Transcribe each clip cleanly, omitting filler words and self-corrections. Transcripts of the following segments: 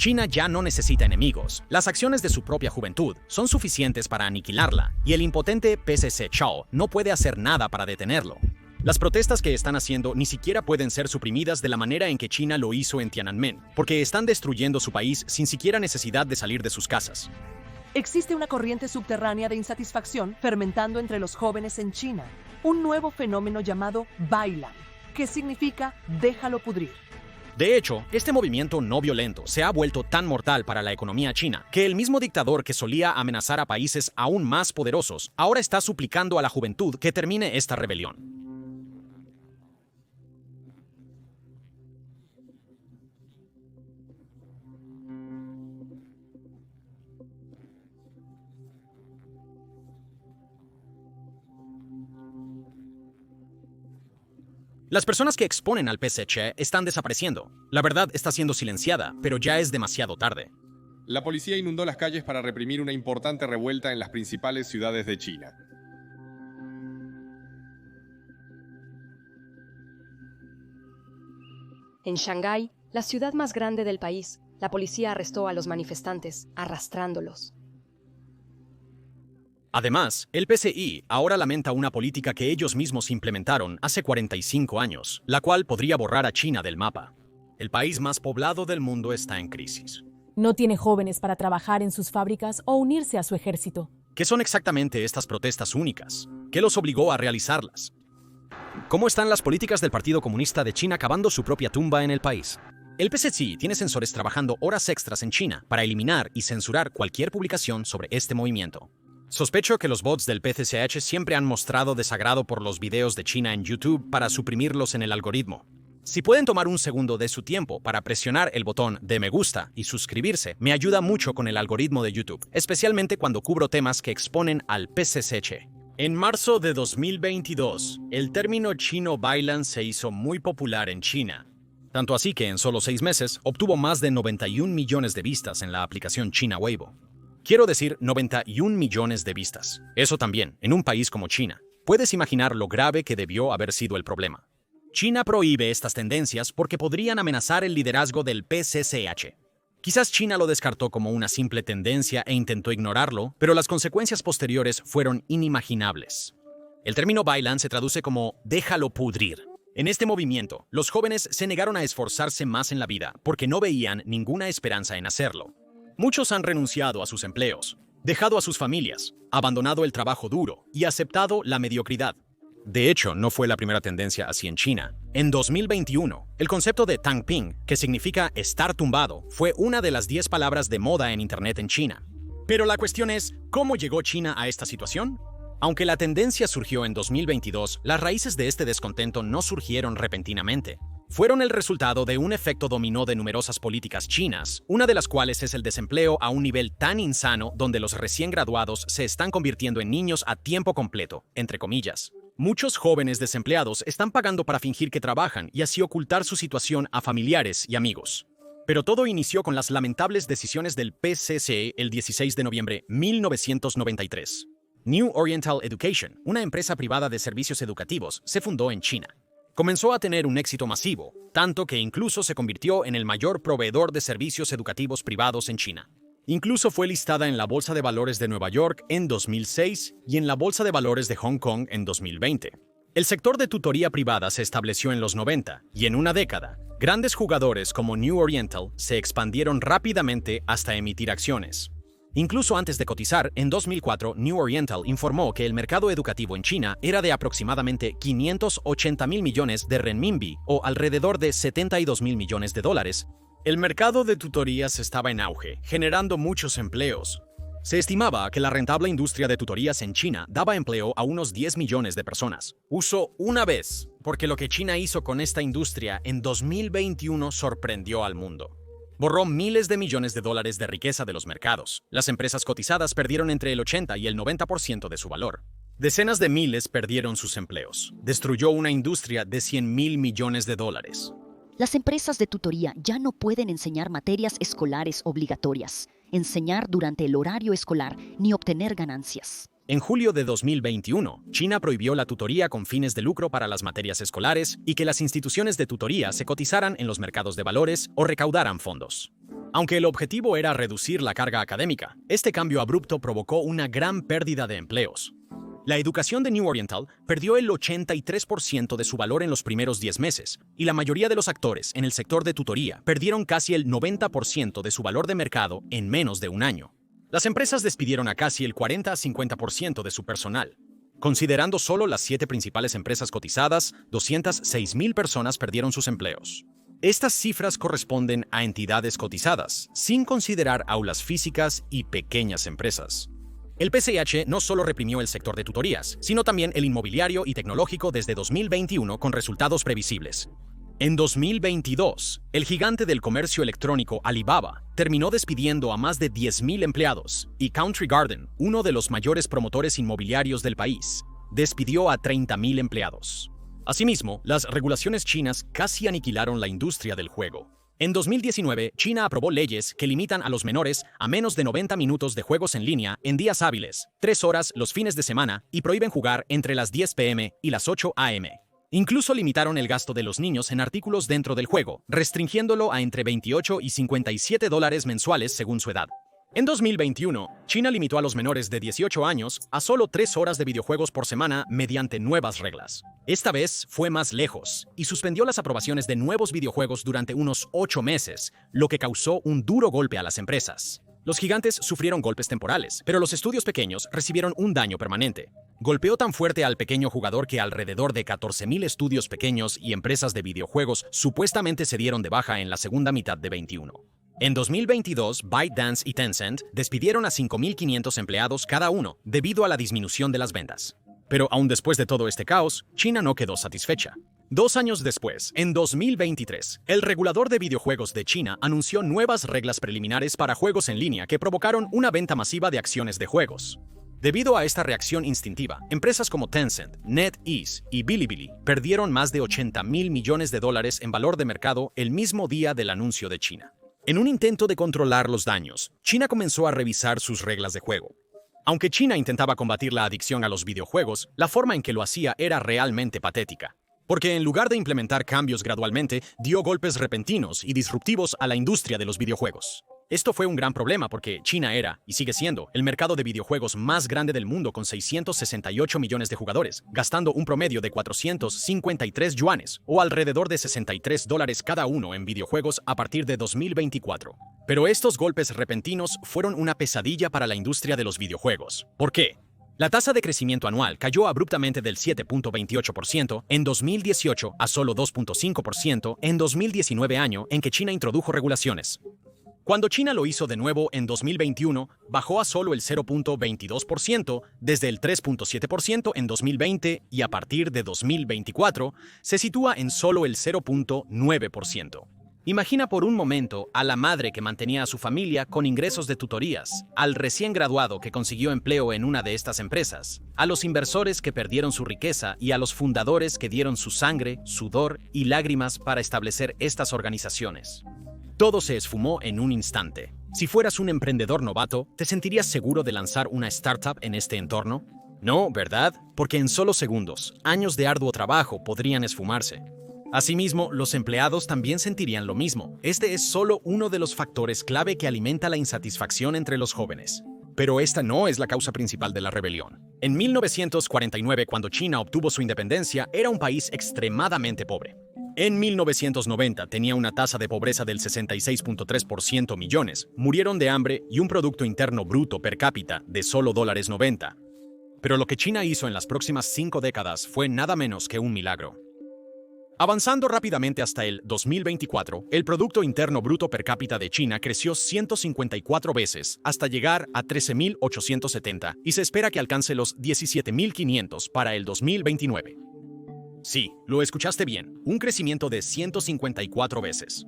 China ya no necesita enemigos. Las acciones de su propia juventud son suficientes para aniquilarla, y el impotente PCC Chao no puede hacer nada para detenerlo. Las protestas que están haciendo ni siquiera pueden ser suprimidas de la manera en que China lo hizo en Tiananmen, porque están destruyendo su país sin siquiera necesidad de salir de sus casas. Existe una corriente subterránea de insatisfacción fermentando entre los jóvenes en China, un nuevo fenómeno llamado Bailan, que significa déjalo pudrir. De hecho, este movimiento no violento se ha vuelto tan mortal para la economía china que el mismo dictador que solía amenazar a países aún más poderosos ahora está suplicando a la juventud que termine esta rebelión. Las personas que exponen al PCC están desapareciendo. La verdad está siendo silenciada, pero ya es demasiado tarde. La policía inundó las calles para reprimir una importante revuelta en las principales ciudades de China. En Shanghái, la ciudad más grande del país, la policía arrestó a los manifestantes, arrastrándolos. Además, el PCI ahora lamenta una política que ellos mismos implementaron hace 45 años, la cual podría borrar a China del mapa. El país más poblado del mundo está en crisis. No tiene jóvenes para trabajar en sus fábricas o unirse a su ejército. ¿Qué son exactamente estas protestas únicas? ¿Qué los obligó a realizarlas? ¿Cómo están las políticas del Partido Comunista de China cavando su propia tumba en el país? El PCC tiene sensores trabajando horas extras en China para eliminar y censurar cualquier publicación sobre este movimiento. Sospecho que los bots del PCCH siempre han mostrado desagrado por los videos de China en YouTube para suprimirlos en el algoritmo. Si pueden tomar un segundo de su tiempo para presionar el botón de me gusta y suscribirse, me ayuda mucho con el algoritmo de YouTube, especialmente cuando cubro temas que exponen al PCCH. En marzo de 2022, el término chino Bailan se hizo muy popular en China. Tanto así que en solo 6 meses obtuvo más de 91 millones de vistas en la aplicación China Weibo. Quiero decir 91 millones de vistas. Eso también, en un país como China. Puedes imaginar lo grave que debió haber sido el problema. China prohíbe estas tendencias porque podrían amenazar el liderazgo del PCCH. Quizás China lo descartó como una simple tendencia e intentó ignorarlo, pero las consecuencias posteriores fueron inimaginables. El término Bailan se traduce como déjalo pudrir. En este movimiento, los jóvenes se negaron a esforzarse más en la vida porque no veían ninguna esperanza en hacerlo. Muchos han renunciado a sus empleos, dejado a sus familias, abandonado el trabajo duro y aceptado la mediocridad. De hecho, no fue la primera tendencia así en China. En 2021, el concepto de Tangping, que significa estar tumbado, fue una de las 10 palabras de moda en Internet en China. Pero la cuestión es, ¿cómo llegó China a esta situación? Aunque la tendencia surgió en 2022, las raíces de este descontento no surgieron repentinamente. Fueron el resultado de un efecto dominó de numerosas políticas chinas, una de las cuales es el desempleo a un nivel tan insano donde los recién graduados se están convirtiendo en niños a tiempo completo, entre comillas. Muchos jóvenes desempleados están pagando para fingir que trabajan y así ocultar su situación a familiares y amigos. Pero todo inició con las lamentables decisiones del PCC el 16 de noviembre de 1993. New Oriental Education, una empresa privada de servicios educativos, se fundó en China. Comenzó a tener un éxito masivo, tanto que incluso se convirtió en el mayor proveedor de servicios educativos privados en China. Incluso fue listada en la Bolsa de Valores de Nueva York en 2006 y en la Bolsa de Valores de Hong Kong en 2020. El sector de tutoría privada se estableció en los 90 y en una década, grandes jugadores como New Oriental se expandieron rápidamente hasta emitir acciones. Incluso antes de cotizar, en 2004, New Oriental informó que el mercado educativo en China era de aproximadamente 580,000 millones de renminbi o alrededor de 72,000 millones de dólares. El mercado de tutorías estaba en auge, generando muchos empleos. Se estimaba que la rentable industria de tutorías en China daba empleo a unos 10 millones de personas. Usó una vez, porque lo que China hizo con esta industria en 2021 sorprendió al mundo. Borró miles de millones de dólares de riqueza de los mercados. Las empresas cotizadas perdieron entre el 80 y el 90% de su valor. Decenas de miles perdieron sus empleos. Destruyó una industria de 100,000 millones de dólares. Las empresas de tutoría ya no pueden enseñar materias escolares obligatorias, enseñar durante el horario escolar ni obtener ganancias. En julio de 2021, China prohibió la tutoría con fines de lucro para las materias escolares y que las instituciones de tutoría se cotizaran en los mercados de valores o recaudaran fondos. Aunque el objetivo era reducir la carga académica, este cambio abrupto provocó una gran pérdida de empleos. La educación de New Oriental perdió el 83% de su valor en los primeros 10 meses, y la mayoría de los actores en el sector de tutoría perdieron casi el 90% de su valor de mercado en menos de un año. Las empresas despidieron a casi el 40 a 50% de su personal. Considerando solo las 7 principales empresas cotizadas, 206,000 personas perdieron sus empleos. Estas cifras corresponden a entidades cotizadas, sin considerar aulas físicas y pequeñas empresas. El PCH no solo reprimió el sector de tutorías, sino también el inmobiliario y tecnológico desde 2021 con resultados previsibles. En 2022, el gigante del comercio electrónico Alibaba terminó despidiendo a más de 10,000 empleados, y Country Garden, uno de los mayores promotores inmobiliarios del país, despidió a 30,000 empleados. Asimismo, las regulaciones chinas casi aniquilaron la industria del juego. En 2019, China aprobó leyes que limitan a los menores a menos de 90 minutos de juegos en línea en días hábiles, 3 horas los fines de semana y prohíben jugar entre las 10 p.m. y las 8 a.m. Incluso limitaron el gasto de los niños en artículos dentro del juego, restringiéndolo a entre $28 y $57 mensuales según su edad. En 2021, China limitó a los menores de 18 años a solo 3 horas de videojuegos por semana mediante nuevas reglas. Esta vez fue más lejos y suspendió las aprobaciones de nuevos videojuegos durante unos 8 meses, lo que causó un duro golpe a las empresas. Los gigantes sufrieron golpes temporales, pero los estudios pequeños recibieron un daño permanente. Golpeó tan fuerte al pequeño jugador que alrededor de 14,000 estudios pequeños y empresas de videojuegos supuestamente se dieron de baja en la segunda mitad de 21. En 2022, ByteDance y Tencent despidieron a 5,500 empleados cada uno debido a la disminución de las ventas. Pero aún después de todo este caos, China no quedó satisfecha. 2 años después, en 2023, el regulador de videojuegos de China anunció nuevas reglas preliminares para juegos en línea que provocaron una venta masiva de acciones de juegos. Debido a esta reacción instintiva, empresas como Tencent, NetEase y Bilibili perdieron más de $80,000 millones en valor de mercado el mismo día del anuncio de China. En un intento de controlar los daños, China comenzó a revisar sus reglas de juego. Aunque China intentaba combatir la adicción a los videojuegos, la forma en que lo hacía era realmente patética. Porque en lugar de implementar cambios gradualmente, dio golpes repentinos y disruptivos a la industria de los videojuegos. Esto fue un gran problema porque China era, y sigue siendo, el mercado de videojuegos más grande del mundo con 668 millones de jugadores, gastando un promedio de 453 yuanes, o alrededor de $63 cada uno en videojuegos a partir de 2024. Pero estos golpes repentinos fueron una pesadilla para la industria de los videojuegos. ¿Por qué? La tasa de crecimiento anual cayó abruptamente del 7.28% en 2018 a solo 2.5% en 2019, año en que China introdujo regulaciones. Cuando China lo hizo de nuevo en 2021, bajó a solo el 0.22% desde el 3.7% en 2020 y a partir de 2024 se sitúa en solo el 0.9%. Imagina por un momento a la madre que mantenía a su familia con ingresos de tutorías, al recién graduado que consiguió empleo en una de estas empresas, a los inversores que perdieron su riqueza y a los fundadores que dieron su sangre, sudor y lágrimas para establecer estas organizaciones. Todo se esfumó en un instante. Si fueras un emprendedor novato, ¿te sentirías seguro de lanzar una startup en este entorno? No, ¿verdad? Porque en solo segundos, años de arduo trabajo podrían esfumarse. Asimismo, los empleados también sentirían lo mismo. Este es solo uno de los factores clave que alimenta la insatisfacción entre los jóvenes. Pero esta no es la causa principal de la rebelión. En 1949, cuando China obtuvo su independencia, era un país extremadamente pobre. En 1990 tenía una tasa de pobreza del 66.3%, millones, murieron de hambre y un Producto Interno Bruto per cápita de solo $90. Pero lo que China hizo en las próximas 5 décadas fue nada menos que un milagro. Avanzando rápidamente hasta el 2024, el Producto Interno Bruto per cápita de China creció 154 veces hasta llegar a 13.870 y se espera que alcance los 17.500 para el 2029. Sí, lo escuchaste bien, un crecimiento de 154 veces.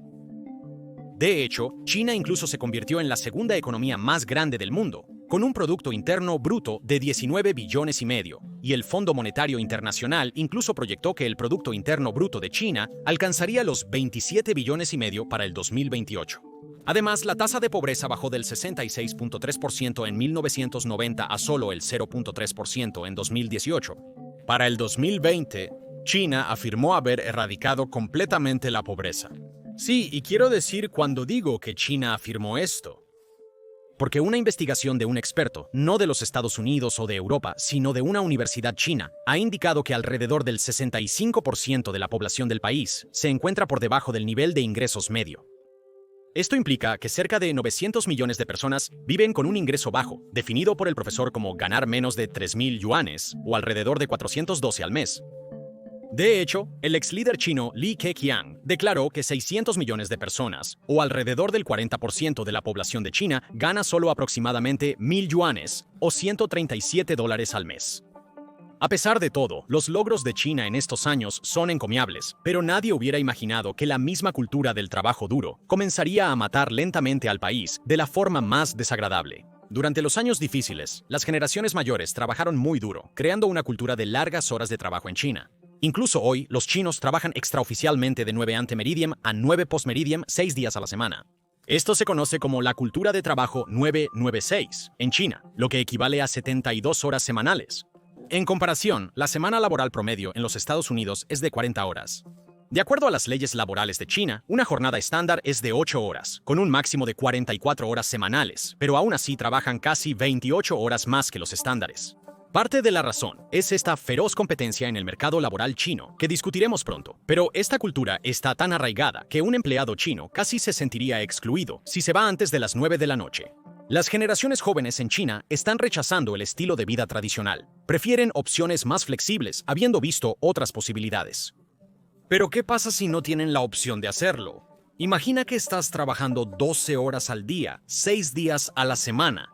De hecho, China incluso se convirtió en la segunda economía más grande del mundo, con un Producto Interno Bruto de 19 billones y medio, y el Fondo Monetario Internacional incluso proyectó que el Producto Interno Bruto de China alcanzaría los 27 billones y medio para el 2028. Además, la tasa de pobreza bajó del 66.3% en 1990 a solo el 0.3% en 2018. Para el 2020, China afirmó haber erradicado completamente la pobreza. Sí, y quiero decir cuando digo que China afirmó esto. Porque una investigación de un experto, no de los Estados Unidos o de Europa, sino de una universidad china, ha indicado que alrededor del 65% de la población del país se encuentra por debajo del nivel de ingresos medio. Esto implica que cerca de 900 millones de personas viven con un ingreso bajo, definido por el profesor como ganar menos de 3.000 yuanes o alrededor de 412 al mes. De hecho, el ex líder chino Li Keqiang declaró que 600 millones de personas, o alrededor del 40% de la población de China, gana solo aproximadamente 1.000 yuanes, o $137 al mes. A pesar de todo, los logros de China en estos años son encomiables, pero nadie hubiera imaginado que la misma cultura del trabajo duro comenzaría a matar lentamente al país de la forma más desagradable. Durante los años difíciles, las generaciones mayores trabajaron muy duro, creando una cultura de largas horas de trabajo en China. Incluso hoy, los chinos trabajan extraoficialmente de 9 ante meridiem a 9 post meridiem 6 días a la semana. Esto se conoce como la cultura de trabajo 996 en China, lo que equivale a 72 horas semanales. En comparación, la semana laboral promedio en los Estados Unidos es de 40 horas. De acuerdo a las leyes laborales de China, una jornada estándar es de 8 horas, con un máximo de 44 horas semanales, pero aún así trabajan casi 28 horas más que los estándares. Parte de la razón es esta feroz competencia en el mercado laboral chino, que discutiremos pronto, pero esta cultura está tan arraigada que un empleado chino casi se sentiría excluido si se va antes de las 9 de la noche. Las generaciones jóvenes en China están rechazando el estilo de vida tradicional. Prefieren opciones más flexibles, habiendo visto otras posibilidades. Pero ¿qué pasa si no tienen la opción de hacerlo? Imagina que estás trabajando 12 horas al día, 6 días a la semana.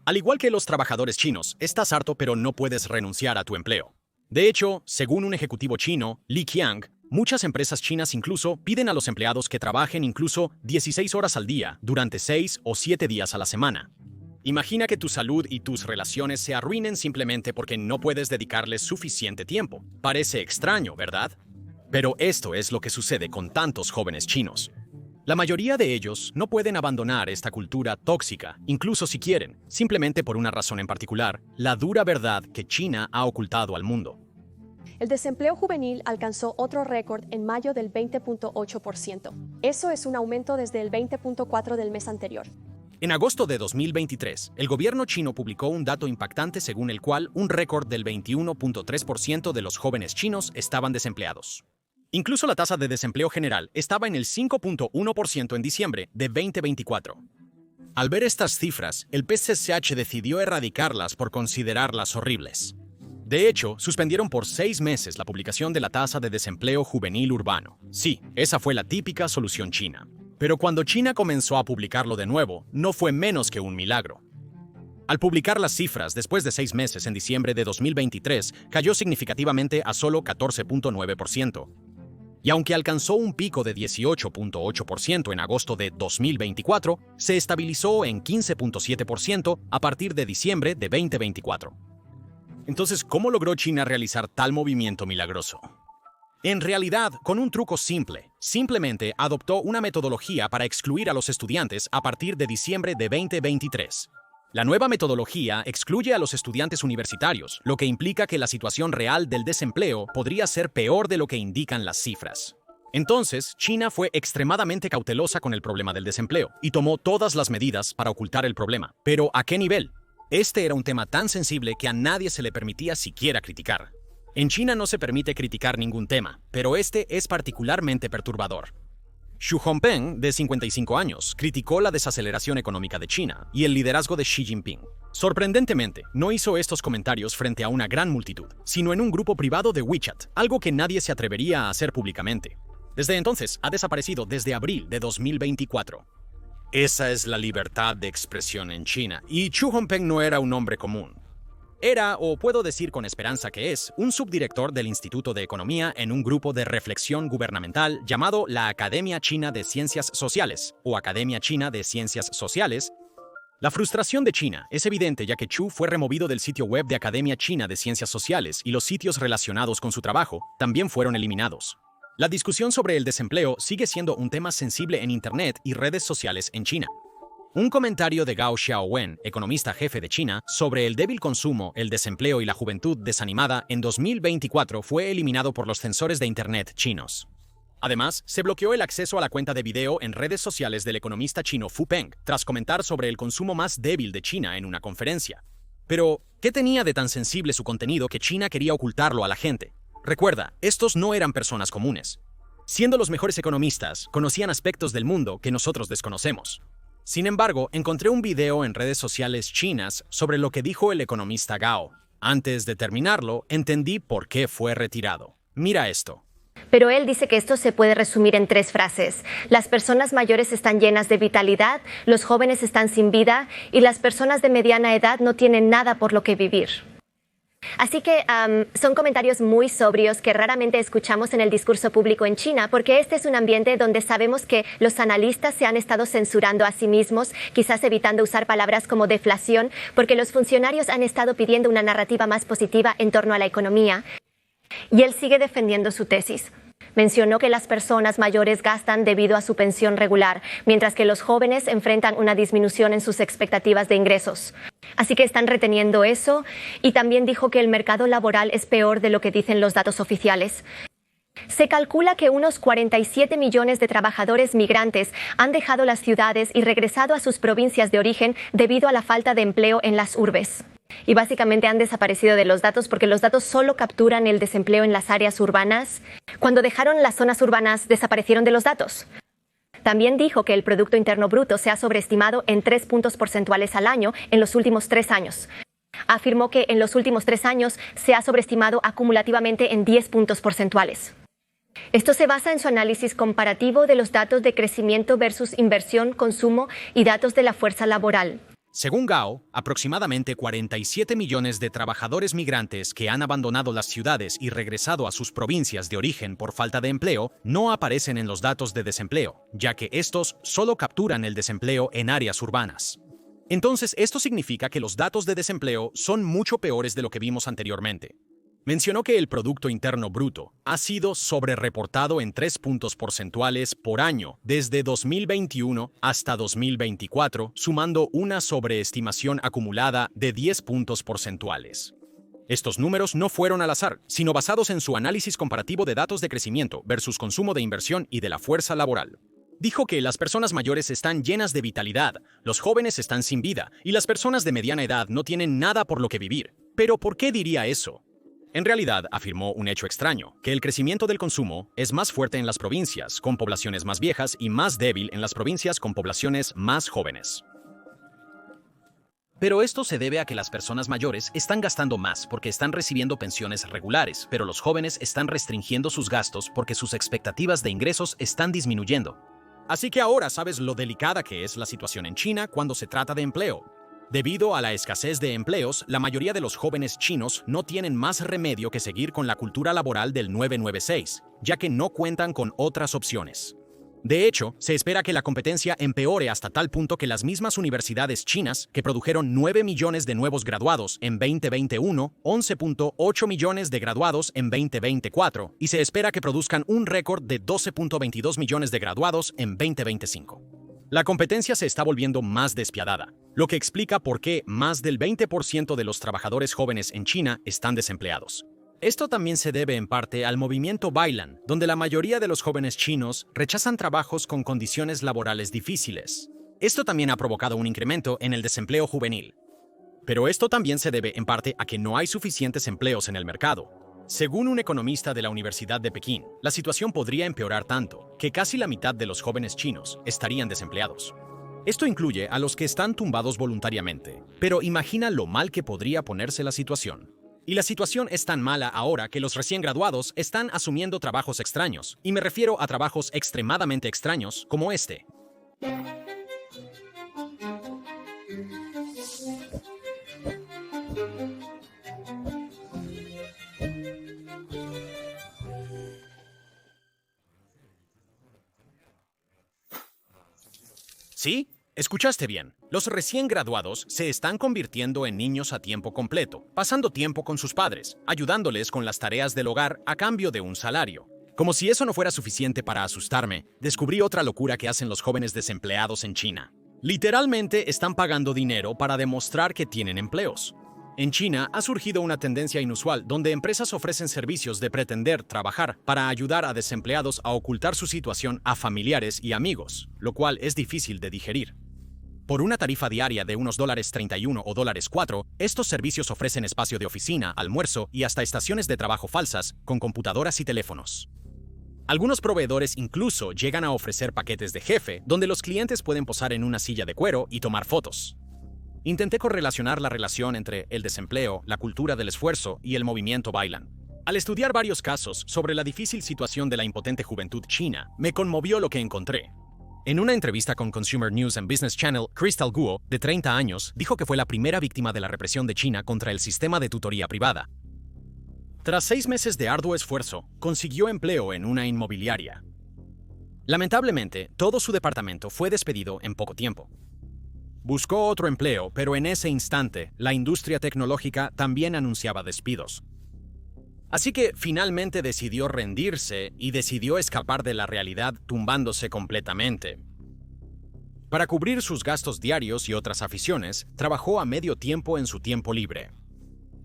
Al igual que los trabajadores chinos, estás harto pero no puedes renunciar a tu empleo. De hecho, según un ejecutivo chino, Li Qiang, muchas empresas chinas incluso piden a los empleados que trabajen incluso 16 horas al día durante 6 o 7 días a la semana. Imagina que tu salud y tus relaciones se arruinen simplemente porque no puedes dedicarles suficiente tiempo. Parece extraño, ¿verdad? Pero esto es lo que sucede con tantos jóvenes chinos. La mayoría de ellos no pueden abandonar esta cultura tóxica, incluso si quieren, simplemente por una razón en particular, la dura verdad que China ha ocultado al mundo. El desempleo juvenil alcanzó otro récord en mayo del 20.8%. Eso es un aumento desde el 20.4% del mes anterior. En agosto de 2023, el gobierno chino publicó un dato impactante según el cual un récord del 21.3% de los jóvenes chinos estaban desempleados. Incluso la tasa de desempleo general estaba en el 5.1% en diciembre de 2024. Al ver estas cifras, el PCCH decidió erradicarlas por considerarlas horribles. De hecho, suspendieron por 6 meses la publicación de la tasa de desempleo juvenil urbano. Sí, esa fue la típica solución china. Pero cuando China comenzó a publicarlo de nuevo, no fue menos que un milagro. Al publicar las cifras después de 6 meses en diciembre de 2023, cayó significativamente a solo 14.9%. Y aunque alcanzó un pico de 18.8% en agosto de 2024, se estabilizó en 15.7% a partir de diciembre de 2024. Entonces, ¿cómo logró China realizar tal movimiento milagroso? En realidad, con un truco simple. Simplemente adoptó una metodología para excluir a los estudiantes a partir de diciembre de 2023. La nueva metodología excluye a los estudiantes universitarios, lo que implica que la situación real del desempleo podría ser peor de lo que indican las cifras. Entonces, China fue extremadamente cautelosa con el problema del desempleo y tomó todas las medidas para ocultar el problema. ¿Pero a qué nivel? Este era un tema tan sensible que a nadie se le permitía siquiera criticar. En China no se permite criticar ningún tema, pero este es particularmente perturbador. Xu Hongpeng, de 55 años, criticó la desaceleración económica de China y el liderazgo de Xi Jinping. Sorprendentemente, no hizo estos comentarios frente a una gran multitud, sino en un grupo privado de WeChat, algo que nadie se atrevería a hacer públicamente. Desde entonces, ha desaparecido desde abril de 2024. Esa es la libertad de expresión en China, y Xu Hongpeng no era un hombre común. Era, o puedo decir con esperanza que es, un subdirector del Instituto de Economía en un grupo de reflexión gubernamental llamado la Academia China de Ciencias Sociales, o Academia China de Ciencias Sociales. La frustración de China es evidente ya que Xu fue removido del sitio web de Academia China de Ciencias Sociales y los sitios relacionados con su trabajo también fueron eliminados. La discusión sobre el desempleo sigue siendo un tema sensible en Internet y redes sociales en China. Un comentario de Gao Xiaowen, economista jefe de China, sobre el débil consumo, el desempleo y la juventud desanimada en 2024 fue eliminado por los censores de Internet chinos. Además, se bloqueó el acceso a la cuenta de video en redes sociales del economista chino Fu Peng, tras comentar sobre el consumo más débil de China en una conferencia. Pero, ¿qué tenía de tan sensible su contenido que China quería ocultarlo a la gente? Recuerda, estos no eran personas comunes. Siendo los mejores economistas, conocían aspectos del mundo que nosotros desconocemos. Sin embargo, encontré un video en redes sociales chinas sobre lo que dijo el economista Gao. Antes de terminarlo, entendí por qué fue retirado. Mira esto. Pero él dice que esto se puede resumir en 3 frases. Las personas mayores están llenas de vitalidad, los jóvenes están sin vida y las personas de mediana edad no tienen nada por lo que vivir. Así que son comentarios muy sobrios que raramente escuchamos en el discurso público en China, porque este es un ambiente donde sabemos que los analistas se han estado censurando a sí mismos, quizás evitando usar palabras como deflación, porque los funcionarios han estado pidiendo una narrativa más positiva en torno a la economía. Y él sigue defendiendo su tesis. Mencionó que las personas mayores gastan debido a su pensión regular, mientras que los jóvenes enfrentan una disminución en sus expectativas de ingresos. Así que están reteniendo eso, y también dijo que el mercado laboral es peor de lo que dicen los datos oficiales. Se calcula que unos 47 millones de trabajadores migrantes han dejado las ciudades y regresado a sus provincias de origen debido a la falta de empleo en las urbes. Y básicamente han desaparecido de los datos porque los datos solo capturan el desempleo en las áreas urbanas. Cuando dejaron las zonas urbanas, desaparecieron de los datos. También dijo que el Producto Interno Bruto se ha sobreestimado en 3 puntos porcentuales al año en los últimos 3 años. Afirmó que en los últimos 3 años se ha sobreestimado acumulativamente en 10 puntos porcentuales. Esto se basa en su análisis comparativo de los datos de crecimiento versus inversión, consumo y datos de la fuerza laboral. Según Gao, aproximadamente 47 millones de trabajadores migrantes que han abandonado las ciudades y regresado a sus provincias de origen por falta de empleo no aparecen en los datos de desempleo, ya que estos solo capturan el desempleo en áreas urbanas. Entonces, esto significa que los datos de desempleo son mucho peores de lo que vimos anteriormente. Mencionó que el Producto Interno Bruto ha sido sobrereportado en 3 puntos porcentuales por año desde 2021 hasta 2024, sumando una sobreestimación acumulada de 10 puntos porcentuales. Estos números no fueron al azar, sino basados en su análisis comparativo de datos de crecimiento versus consumo de inversión y de la fuerza laboral. Dijo que las personas mayores están llenas de vitalidad, los jóvenes están sin vida y las personas de mediana edad no tienen nada por lo que vivir. ¿Pero por qué diría eso? En realidad, afirmó un hecho extraño, que el crecimiento del consumo es más fuerte en las provincias con poblaciones más viejas y más débil en las provincias con poblaciones más jóvenes. Pero esto se debe a que las personas mayores están gastando más porque están recibiendo pensiones regulares, pero los jóvenes están restringiendo sus gastos porque sus expectativas de ingresos están disminuyendo. Así que ahora sabes lo delicada que es la situación en China cuando se trata de empleo. Debido a la escasez de empleos, la mayoría de los jóvenes chinos no tienen más remedio que seguir con la cultura laboral del 996, ya que no cuentan con otras opciones. De hecho, se espera que la competencia empeore hasta tal punto que las mismas universidades chinas, que produjeron 9 millones de nuevos graduados en 2021, 11.8 millones de graduados en 2024, y se espera que produzcan un récord de 12.22 millones de graduados en 2025. La competencia se está volviendo más despiadada, lo que explica por qué más del 20% de los trabajadores jóvenes en China están desempleados. Esto también se debe en parte al movimiento Bailan, donde la mayoría de los jóvenes chinos rechazan trabajos con condiciones laborales difíciles. Esto también ha provocado un incremento en el desempleo juvenil. Pero esto también se debe en parte a que no hay suficientes empleos en el mercado. Según un economista de la Universidad de Pekín, la situación podría empeorar tanto que casi la mitad de los jóvenes chinos estarían desempleados. Esto incluye a los que están tumbados voluntariamente, pero imagina lo mal que podría ponerse la situación. Y la situación es tan mala ahora que los recién graduados están asumiendo trabajos extraños, y me refiero a trabajos extremadamente extraños como este. ¿Sí? Escuchaste bien. Los recién graduados se están convirtiendo en niños a tiempo completo, pasando tiempo con sus padres, ayudándoles con las tareas del hogar a cambio de un salario. Como si eso no fuera suficiente para asustarme, descubrí otra locura que hacen los jóvenes desempleados en China. Literalmente están pagando dinero para demostrar que tienen empleos. En China ha surgido una tendencia inusual donde empresas ofrecen servicios de pretender trabajar para ayudar a desempleados a ocultar su situación a familiares y amigos, lo cual es difícil de digerir. Por una tarifa diaria de unos $31 o $4, estos servicios ofrecen espacio de oficina, almuerzo y hasta estaciones de trabajo falsas con computadoras y teléfonos. Algunos proveedores incluso llegan a ofrecer paquetes de jefe donde los clientes pueden posar en una silla de cuero y tomar fotos. Intenté correlacionar la relación entre el desempleo, la cultura del esfuerzo y el movimiento Bailan. Al estudiar varios casos sobre la difícil situación de la impotente juventud china, me conmovió lo que encontré. En una entrevista con Consumer News and Business Channel, Crystal Guo, de 30 años, dijo que fue la primera víctima de la represión de China contra el sistema de tutoría privada. Tras 6 meses de arduo esfuerzo, consiguió empleo en una inmobiliaria. Lamentablemente, todo su departamento fue despedido en poco tiempo. Buscó otro empleo, pero en ese instante, la industria tecnológica también anunciaba despidos. Así que finalmente decidió rendirse y decidió escapar de la realidad tumbándose completamente. Para cubrir sus gastos diarios y otras aficiones, trabajó a medio tiempo en su tiempo libre.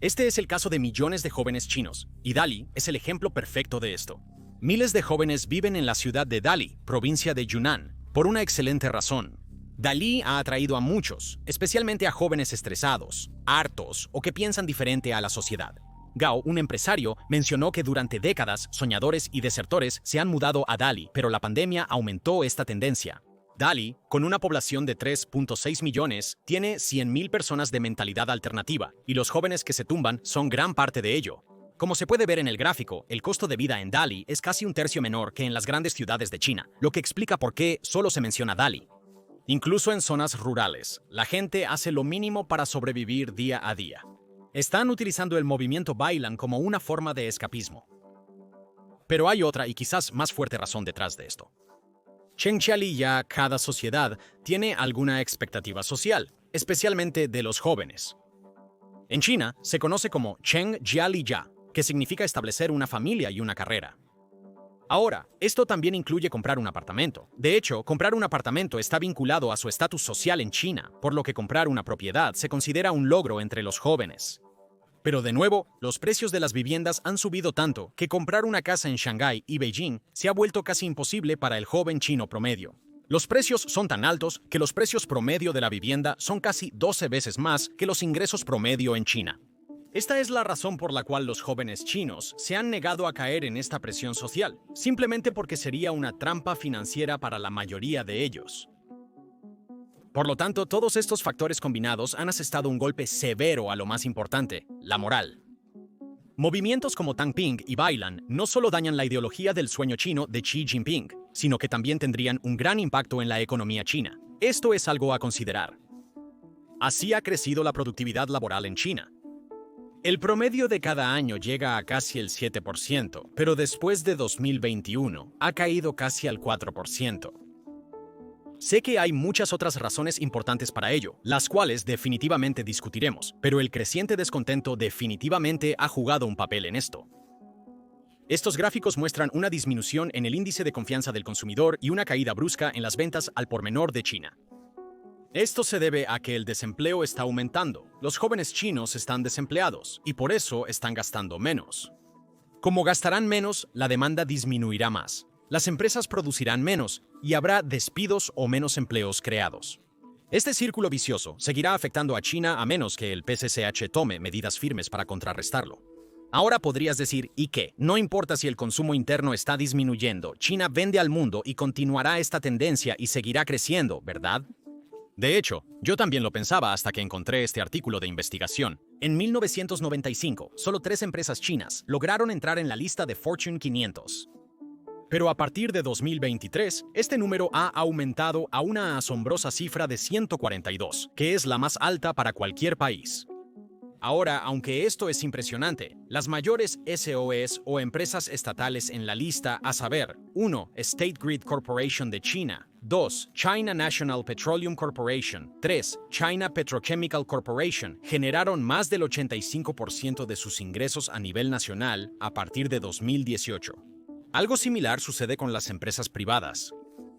Este es el caso de millones de jóvenes chinos, y Dali es el ejemplo perfecto de esto. Miles de jóvenes viven en la ciudad de Dali, provincia de Yunnan, por una excelente razón. Dali ha atraído a muchos, especialmente a jóvenes estresados, hartos o que piensan diferente a la sociedad. Gao, un empresario, mencionó que durante décadas soñadores y desertores se han mudado a Dali, pero la pandemia aumentó esta tendencia. Dali, con una población de 3.6 millones, tiene 100.000 personas de mentalidad alternativa, y los jóvenes que se tumban son gran parte de ello. Como se puede ver en el gráfico, el costo de vida en Dali es casi un tercio menor que en las grandes ciudades de China, lo que explica por qué solo se menciona Dali. Incluso en zonas rurales, la gente hace lo mínimo para sobrevivir día a día. Están utilizando el movimiento Bailan como una forma de escapismo. Pero hay otra y quizás más fuerte razón detrás de esto. Cheng Jialiya, cada sociedad tiene alguna expectativa social, especialmente de los jóvenes. En China se conoce como Cheng Jialiya, que significa establecer una familia y una carrera. Ahora, esto también incluye comprar un apartamento. De hecho, comprar un apartamento está vinculado a su estatus social en China, por lo que comprar una propiedad se considera un logro entre los jóvenes. Pero de nuevo, los precios de las viviendas han subido tanto que comprar una casa en Shanghái y Beijing se ha vuelto casi imposible para el joven chino promedio. Los precios son tan altos que los precios promedio de la vivienda son casi 12 veces más que los ingresos promedio en China. Esta es la razón por la cual los jóvenes chinos se han negado a caer en esta presión social, simplemente porque sería una trampa financiera para la mayoría de ellos. Por lo tanto, todos estos factores combinados han asestado un golpe severo a lo más importante, la moral. Movimientos como Tangping y Bailan no solo dañan la ideología del sueño chino de Xi Jinping, sino que también tendrían un gran impacto en la economía china. Esto es algo a considerar. Así ha crecido la productividad laboral en China. El promedio de cada año llega a casi el 7%, pero después de 2021 ha caído casi al 4%. Sé que hay muchas otras razones importantes para ello, las cuales definitivamente discutiremos, pero el creciente descontento definitivamente ha jugado un papel en esto. Estos gráficos muestran una disminución en el índice de confianza del consumidor y una caída brusca en las ventas al por menor de China. Esto se debe a que el desempleo está aumentando. Los jóvenes chinos están desempleados y por eso están gastando menos. Como gastarán menos, la demanda disminuirá más. Las empresas producirán menos y habrá despidos o menos empleos creados. Este círculo vicioso seguirá afectando a China a menos que el PCCH tome medidas firmes para contrarrestarlo. Ahora podrías decir, ¿y qué? No importa si el consumo interno está disminuyendo, China vende al mundo y continuará esta tendencia y seguirá creciendo, ¿verdad? De hecho, yo también lo pensaba hasta que encontré este artículo de investigación. En 1995, solo 3 empresas chinas lograron entrar en la lista de Fortune 500. Pero a partir de 2023, este número ha aumentado a una asombrosa cifra de 142, que es la más alta para cualquier país. Ahora, aunque esto es impresionante, las mayores SOEs o empresas estatales en la lista, a saber, 1. State Grid Corporation de China, 2. China National Petroleum Corporation, 3. China Petrochemical Corporation, generaron más del 85% de sus ingresos a nivel nacional a partir de 2018. Algo similar sucede con las empresas privadas.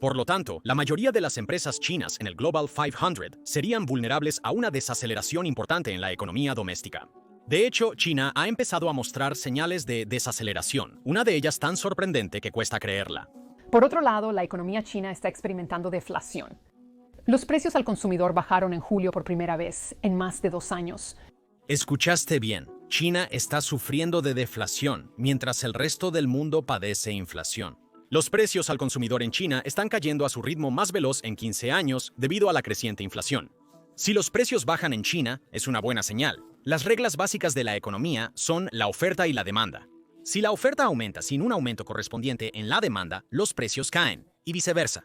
Por lo tanto, la mayoría de las empresas chinas en el Global 500 serían vulnerables a una desaceleración importante en la economía doméstica. De hecho, China ha empezado a mostrar señales de desaceleración, una de ellas tan sorprendente que cuesta creerla. Por otro lado, la economía china está experimentando deflación. Los precios al consumidor bajaron en julio por primera vez en más de 2 años. Escuchaste bien, China está sufriendo de deflación, mientras el resto del mundo padece inflación. Los precios al consumidor en China están cayendo a su ritmo más veloz en 15 años debido a la creciente inflación. Si los precios bajan en China, es una buena señal. Las reglas básicas de la economía son la oferta y la demanda. Si la oferta aumenta sin un aumento correspondiente en la demanda, los precios caen, y viceversa.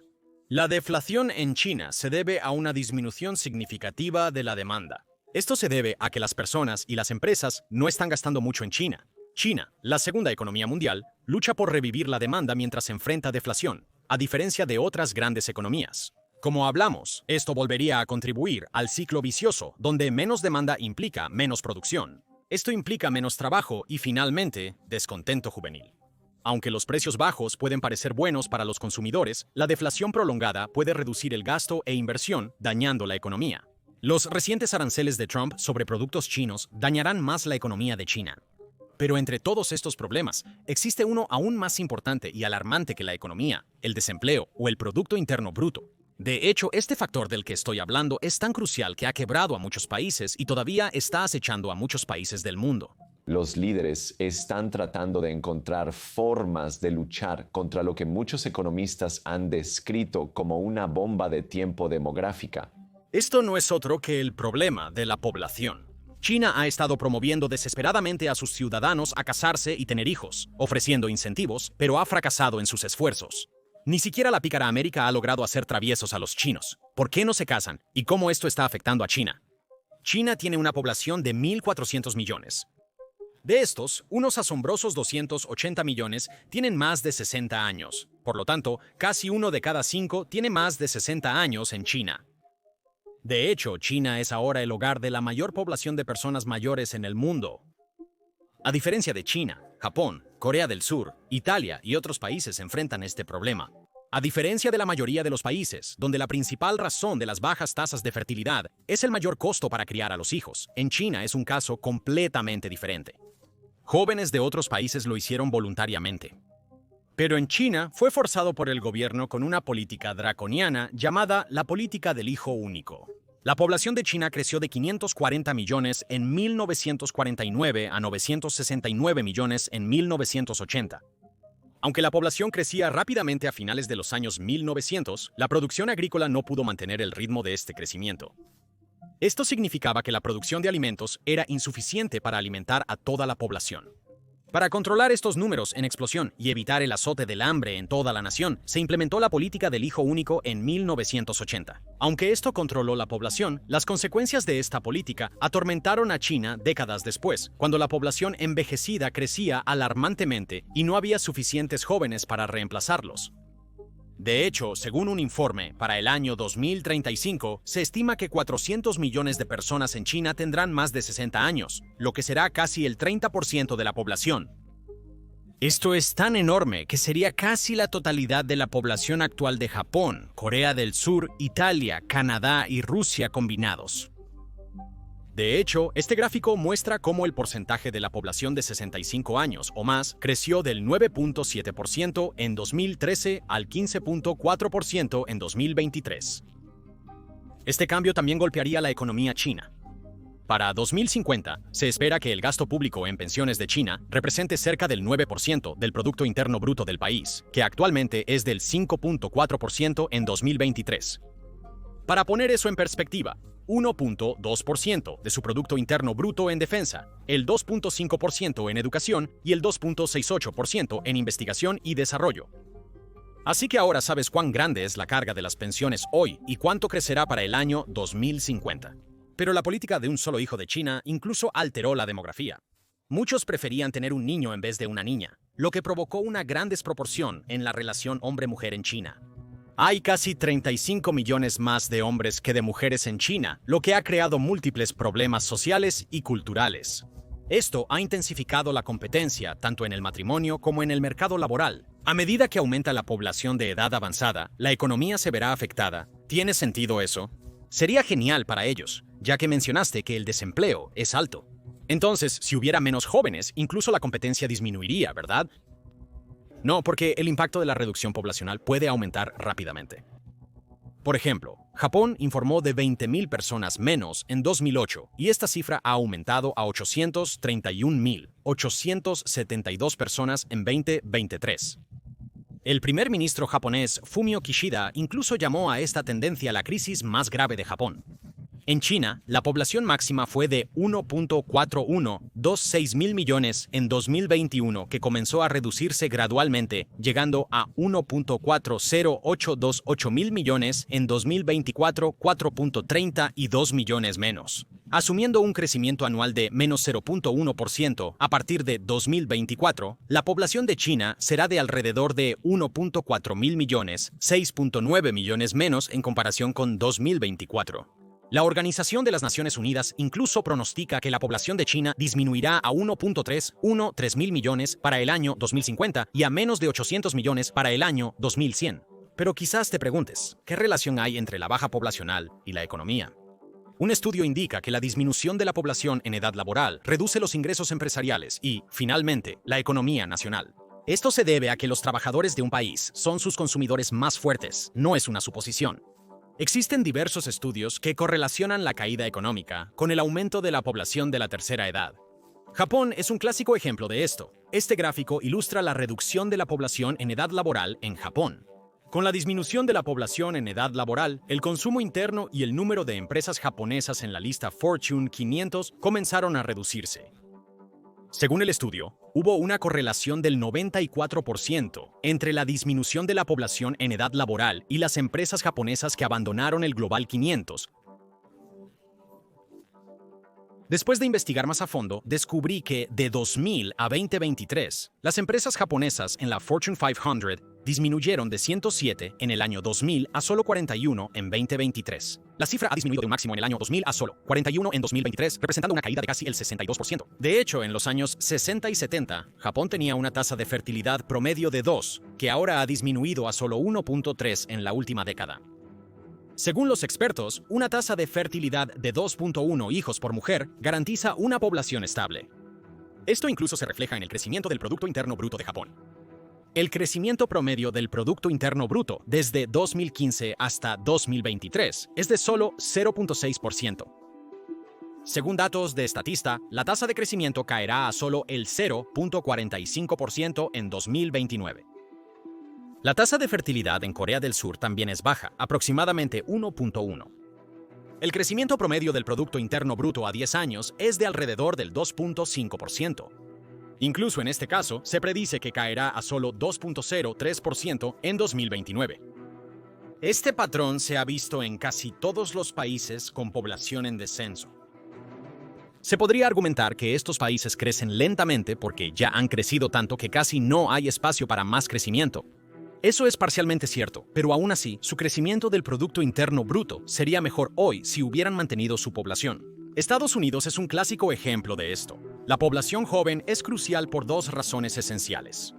La deflación en China se debe a una disminución significativa de la demanda. Esto se debe a que las personas y las empresas no están gastando mucho en China. China, la segunda economía mundial, lucha por revivir la demanda mientras se enfrenta a deflación, a diferencia de otras grandes economías. Como hablamos, esto volvería a contribuir al ciclo vicioso, donde menos demanda implica menos producción. Esto implica menos trabajo y, finalmente, descontento juvenil. Aunque los precios bajos pueden parecer buenos para los consumidores, la deflación prolongada puede reducir el gasto e inversión, dañando la economía. Los recientes aranceles de Trump sobre productos chinos dañarán más la economía de China. Pero entre todos estos problemas, existe uno aún más importante y alarmante que la economía, el desempleo o el Producto Interno Bruto. De hecho, este factor del que estoy hablando es tan crucial que ha quebrado a muchos países y todavía está acechando a muchos países del mundo. Los líderes están tratando de encontrar formas de luchar contra lo que muchos economistas han descrito como una bomba de tiempo demográfica. Esto no es otro que el problema de la población. China ha estado promoviendo desesperadamente a sus ciudadanos a casarse y tener hijos, ofreciendo incentivos, pero ha fracasado en sus esfuerzos. Ni siquiera la pícara América ha logrado hacer traviesos a los chinos. ¿Por qué no se casan? ¿Y cómo esto está afectando a China? China tiene una población de 1.400 millones. De estos, unos asombrosos 280 millones tienen más de 60 años. Por lo tanto, casi 1 de cada 5 tiene más de 60 años en China. De hecho, China es ahora el hogar de la mayor población de personas mayores en el mundo. A diferencia de China, Japón, Corea del Sur, Italia y otros países enfrentan este problema. A diferencia de la mayoría de los países, donde la principal razón de las bajas tasas de fertilidad es el mayor costo para criar a los hijos, en China es un caso completamente diferente. Jóvenes de otros países lo hicieron voluntariamente. Pero en China fue forzado por el gobierno con una política draconiana llamada la política del hijo único. La población de China creció de 540 millones en 1949 a 969 millones en 1980. Aunque la población crecía rápidamente a finales de los años 1900, la producción agrícola no pudo mantener el ritmo de este crecimiento. Esto significaba que la producción de alimentos era insuficiente para alimentar a toda la población. Para controlar estos números en explosión y evitar el azote del hambre en toda la nación, se implementó la política del hijo único en 1980. Aunque esto controló la población, las consecuencias de esta política atormentaron a China décadas después, cuando la población envejecida crecía alarmantemente y no había suficientes jóvenes para reemplazarlos. De hecho, según un informe, para el año 2035, se estima que 400 millones de personas en China tendrán más de 60 años, lo que será casi el 30% de la población. Esto es tan enorme que sería casi la totalidad de la población actual de Japón, Corea del Sur, Italia, Canadá y Rusia combinados. De hecho, este gráfico muestra cómo el porcentaje de la población de 65 años o más creció del 9.7% en 2013 al 15.4% en 2023. Este cambio también golpearía la economía china. Para 2050, se espera que el gasto público en pensiones de China represente cerca del 9% del Producto Interno Bruto del país, que actualmente es del 5.4% en 2023. Para poner eso en perspectiva, 1.2% de su Producto Interno Bruto en defensa, el 2.5% en educación y el 2.68% en investigación y desarrollo. Así que ahora sabes cuán grande es la carga de las pensiones hoy y cuánto crecerá para el año 2050. Pero la política de un solo hijo de China incluso alteró la demografía. Muchos preferían tener un niño en vez de una niña, lo que provocó una gran desproporción en la relación hombre-mujer en China. Hay casi 35 millones más de hombres que de mujeres en China, lo que ha creado múltiples problemas sociales y culturales. Esto ha intensificado la competencia tanto en el matrimonio como en el mercado laboral. A medida que aumenta la población de edad avanzada, la economía se verá afectada. ¿Tiene sentido eso? Sería genial para ellos, ya que mencionaste que el desempleo es alto. Entonces, si hubiera menos jóvenes, incluso la competencia disminuiría, ¿verdad? No, porque el impacto de la reducción poblacional puede aumentar rápidamente. Por ejemplo, Japón informó de 20.000 personas menos en 2008 y esta cifra ha aumentado a 831.872 personas en 2023. El primer ministro japonés Fumio Kishida incluso llamó a esta tendencia la crisis más grave de Japón. En China, la población máxima fue de 1.4126 mil millones en 2021, que comenzó a reducirse gradualmente, llegando a 1.40828 mil millones en 2024, 4.32 millones menos. Asumiendo un crecimiento anual de menos 0.1% a partir de 2024, la población de China será de alrededor de 1.4 mil millones, 6.9 millones menos en comparación con 2024. La Organización de las Naciones Unidas incluso pronostica que la población de China disminuirá a 1.313 mil millones para el año 2050 y a menos de 800 millones para el año 2100. Pero quizás te preguntes, ¿qué relación hay entre la baja poblacional y la economía? Un estudio indica que la disminución de la población en edad laboral reduce los ingresos empresariales y, finalmente, la economía nacional. Esto se debe a que los trabajadores de un país son sus consumidores más fuertes, no es una suposición. Existen diversos estudios que correlacionan la caída económica con el aumento de la población de la tercera edad. Japón es un clásico ejemplo de esto. Este gráfico ilustra la reducción de la población en edad laboral en Japón. Con la disminución de la población en edad laboral, el consumo interno y el número de empresas japonesas en la lista Fortune 500 comenzaron a reducirse. Según el estudio, hubo una correlación del 94% entre la disminución de la población en edad laboral y las empresas japonesas que abandonaron el Global 500. Después de investigar más a fondo, descubrí que de 2000 a 2023, las empresas japonesas en la Fortune 500 disminuyeron de 107 en el año 2000 a solo 41 en 2023. La cifra ha disminuido de un máximo en el año 2000 a solo 41 en 2023, representando una caída de casi el 62%. De hecho, en los años 60 y 70, Japón tenía una tasa de fertilidad promedio de 2, que ahora ha disminuido a solo 1.3 en la última década. Según los expertos, una tasa de fertilidad de 2.1 hijos por mujer garantiza una población estable. Esto incluso se refleja en el crecimiento del Producto Interno Bruto de Japón. El crecimiento promedio del Producto Interno Bruto desde 2015 hasta 2023 es de solo 0.6%. Según datos de Statista, la tasa de crecimiento caerá a solo el 0.45% en 2029. La tasa de fertilidad en Corea del Sur también es baja, aproximadamente 1.1. El crecimiento promedio del Producto Interno Bruto a 10 años es de alrededor del 2.5%. Incluso en este caso, se predice que caerá a solo 2.03% en 2029. Este patrón se ha visto en casi todos los países con población en descenso. Se podría argumentar que estos países crecen lentamente porque ya han crecido tanto que casi no hay espacio para más crecimiento. Eso es parcialmente cierto, pero aún así, su crecimiento del Producto Interno Bruto sería mejor hoy si hubieran mantenido su población. Estados Unidos es un clásico ejemplo de esto. La población joven es crucial por dos razones esenciales.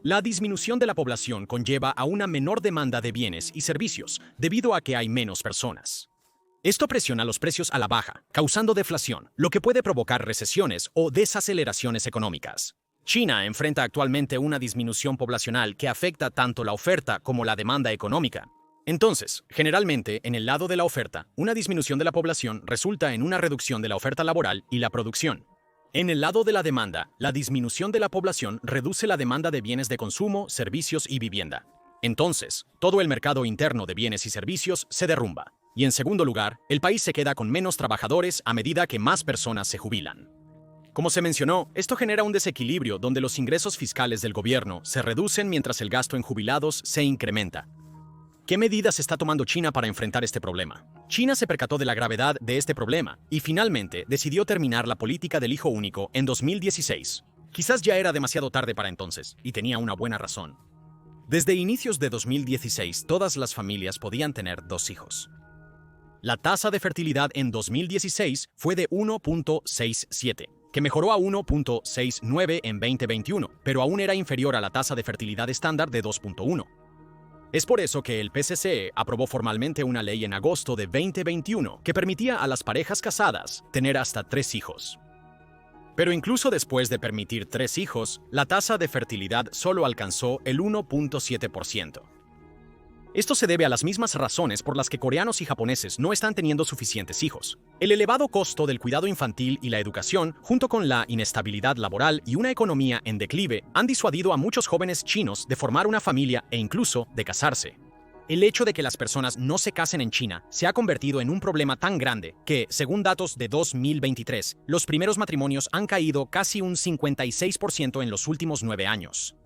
La disminución de la población conlleva a una menor demanda de bienes y servicios, debido a que hay menos personas. Esto presiona los precios a la baja, causando deflación, lo que puede provocar recesiones o desaceleraciones económicas. China enfrenta actualmente una disminución poblacional que afecta tanto la oferta como la demanda económica. Entonces, generalmente, en el lado de la oferta, una disminución de la población resulta en una reducción de la oferta laboral y la producción. En el lado de la demanda, la disminución de la población reduce la demanda de bienes de consumo, servicios y vivienda. Entonces, todo el mercado interno de bienes y servicios se derrumba. Y en segundo lugar, el país se queda con menos trabajadores a medida que más personas se jubilan. Como se mencionó, esto genera un desequilibrio donde los ingresos fiscales del gobierno se reducen mientras el gasto en jubilados se incrementa. ¿Qué medidas está tomando China para enfrentar este problema? China se percató de la gravedad de este problema y finalmente decidió terminar la política del hijo único en 2016. Quizás ya era demasiado tarde para entonces, y tenía una buena razón. Desde inicios de 2016, todas las familias podían tener 2 hijos. La tasa de fertilidad en 2016 fue de 1.67, que mejoró a 1.69 en 2021, pero aún era inferior a la tasa de fertilidad estándar de 2.1. Es por eso que el PCC aprobó formalmente una ley en agosto de 2021 que permitía a las parejas casadas tener hasta 3 hijos. Pero incluso después de permitir 3 hijos, la tasa de fertilidad solo alcanzó el 1.7%. Esto se debe a las mismas razones por las que coreanos y japoneses no están teniendo suficientes hijos. El elevado costo del cuidado infantil y la educación, junto con la inestabilidad laboral y una economía en declive, han disuadido a muchos jóvenes chinos de formar una familia e incluso de casarse. El hecho de que las personas no se casen en China se ha convertido en un problema tan grande que, según datos de 2023, los primeros matrimonios han caído casi un 56% en los últimos 9 años.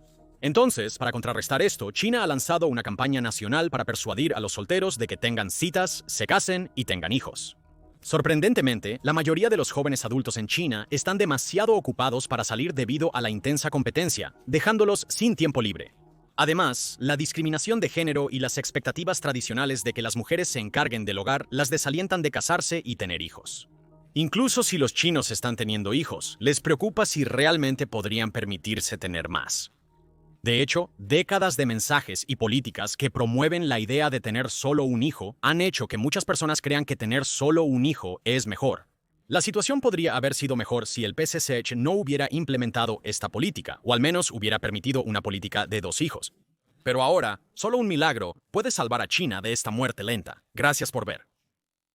Entonces, para contrarrestar esto, China ha lanzado una campaña nacional para persuadir a los solteros de que tengan citas, se casen y tengan hijos. Sorprendentemente, la mayoría de los jóvenes adultos en China están demasiado ocupados para salir debido a la intensa competencia, dejándolos sin tiempo libre. Además, la discriminación de género y las expectativas tradicionales de que las mujeres se encarguen del hogar las desalientan de casarse y tener hijos. Incluso si los chinos están teniendo hijos, les preocupa si realmente podrían permitirse tener más. De hecho, décadas de mensajes y políticas que promueven la idea de tener solo un hijo han hecho que muchas personas crean que tener solo un hijo es mejor. La situación podría haber sido mejor si el PCC no hubiera implementado esta política, o al menos hubiera permitido una política de 2 hijos. Pero ahora, solo un milagro puede salvar a China de esta muerte lenta. Gracias por ver.